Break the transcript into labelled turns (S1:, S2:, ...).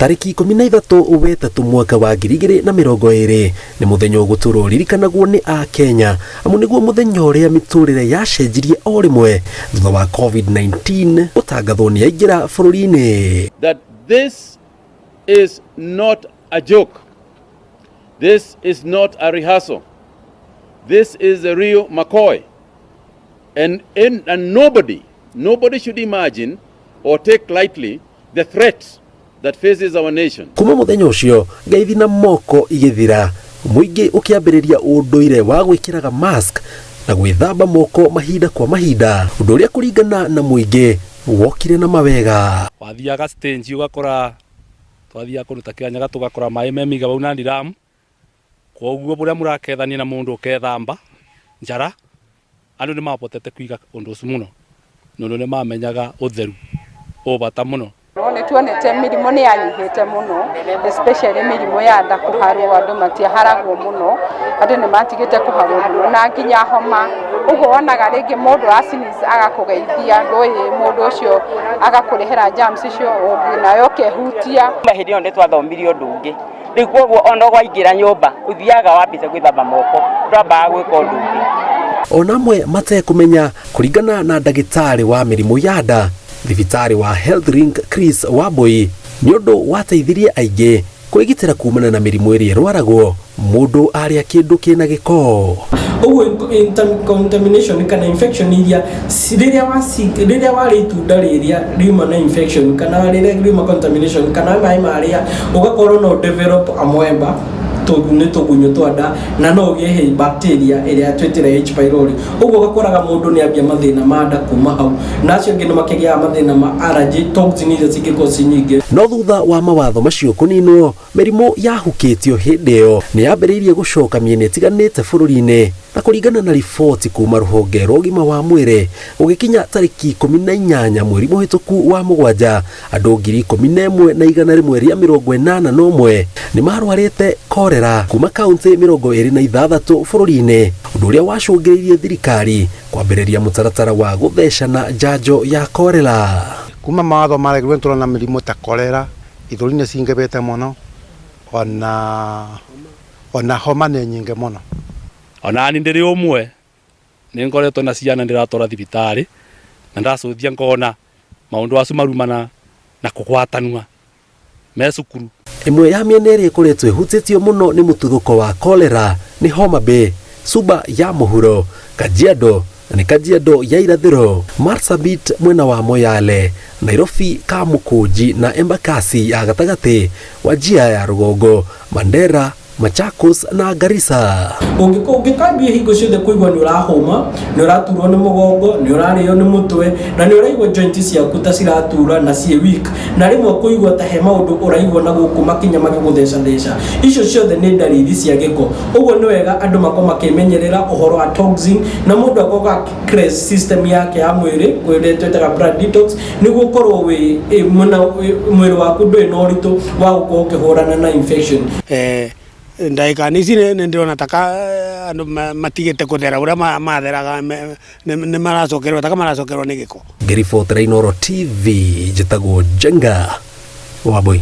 S1: Tariki 13 wetatu mwaka wa 2020 ni muthenya ũgũtũrwo ririkanagwo ni a Kenya amu niguo muthenya ũrĩa miturire yacenjirie o rimwe thutha wa COVID-19 ũtangathwo ni aingĩra bũrũri-inĩ.
S2: That this is not a joke. This is not a rehearsal. This is a real McCoy. And nobody should imagine or take lightly the threat that faces our nation.
S1: Kuma muthenya ũcio ngeithi na moko igithira muingi ukiambiriria ũndũire wa gwĩkĩraga mask na gwĩthamba moko mahinda kwa mahinda, ũndũ ũrĩa kũringana na muingi wokire na mawega.
S3: Wathiaga stage ugakora twathia kũruta kĩanyaga tugakora maĩ memiga bau na ndiramu, koguo buria murakethania na mundu ukethamba njara andu ni mapotete kwiga undu ucio muno nondu ni mamenyaga ũtheru ũbata muno.
S4: Nĩ tuonete mĩrimũ nĩ yanyihĩte mũno, especially mĩrimũ ya nda kũharwo, andũ matiaharagwo mũno, andũ nĩ matigĩte kũharwo mũno na nginya homa. Ũguo wonaga rĩngĩ mũndũ asinize agakũgeithia ndũĩ mũndũ ũcio agakũrehera germs icio nayo ũkehutia.
S5: Hĩndĩ ĩyo nĩ twathomirio ũndũ ũngĩ, rĩu koguo ona waingĩra nyũmba ũthiaga wambĩte gwĩthamba moko, ndwambaga gwĩka ũndũ ũngĩ.
S1: Ona amwe matekũmenya kũringana na ndagĩtarĩ wa mĩrimũ ya nda thibitari wa Health Ring Chris Wambui ni ũndũ wateithirie aingĩ kwĩgitĩra kumana na mĩrimũ ĩrĩa ĩrwaragwo mũndũ arĩa kĩndũ kĩna gĩko.
S6: Ũguo contamination kana infection iria rĩrĩa warĩ itunda rĩrĩa riuma na infection kana rĩrĩa riuma contamination kana maĩ marĩa ũgakorwo no develop amwemba nĩ tũgunyũ twa nda na no ũgĩe bacteria ĩrĩa twĩtĩre H pylori. Ũguo ũgakoraga mũndũ nĩ ambia mathĩna ma nda kuma hau, na acio angĩ nĩ makĩgĩa mathĩna ma allergy, toxins iria cingĩkorwo ci nyingĩ.
S1: No thutha wa mawatho macio kũninwo, mĩrimũ yahukĩtio hĩndĩ ĩyo nĩ yambĩrĩirie gũcoka mĩena ĩtiganĩte bũrũri-inĩ, na kũringana na riboti kuma rũhonge rwa ũgima wa mwĩrĩ ũgĩkinya tariki 18 mweri mũhĩtũku wa 7 andũ 11,181 nĩ marwarĩte korera kuma kaunti 26 bũrũri-inĩ, ũndũ ũrĩa wacũngĩrĩirie thirikari kwambĩrĩria mũtaratara wa gũthecana njanjo ya korera.
S7: Kuma mawatho maregirwo tũrona mĩrimũ ta korera, ithũri nĩ cingĩbĩte mũno, ona homa nĩ nyingĩ mũno.
S3: Ona ni ndiri umwe ni ngoretwo na ciana ndiratwara thibitari na ndacuthia ngona maundu acu marumana na kugwatanua me cukuru.
S1: Imwe ya mĩena ĩrĩa ĩkoretwo ĩhutĩtio mũno nĩ mũtuthũko wa kolera nĩ Homa Bay, Suba ya mũhuro, Kajiado na nĩ Kajiado ya irathĩro, Marsabit mwena wa Moyale, Nairobi, Kamukunji na Embakasi ya gatagatĩ, Wajia ya rũgongo, Mandera, Machakos na Garissa.
S6: Ũngĩkambia hingo ciothe kũigua nĩ ũrahũma, nĩ ũraturwo nĩ mũgongo, nĩ ũrarĩo nĩ mũtwe na nĩ ũraigua joint ciaku ta ciratura na ciĩ weak, na rĩmwe kũigua ta he maũndũ ũraigua na gũkũ makinya magĩgũtheca, icio ciothe nĩ ndariri cia gĩko. Ũguo nĩ wega andũ makorwo makĩmenyerera ũhoro wa toxin na mũndũ akorwo cleanse system yake ya mwĩrĩ, kwĩrĩa twĩtaga blood detox, nĩguo ũkorwo mwĩrĩ waku ndũrĩ na ũritũ wa gũkorwo ũkĩhũrana na infection.
S8: Ndaika ici nĩ ndĩrona taka andũ matigĩte kũthera ũrĩa matheraga nĩ maracokerwo taka maracokerwo nĩ gĩko.
S1: Ngĩribotera Inooro TV njĩtagwo Jenga Wambui.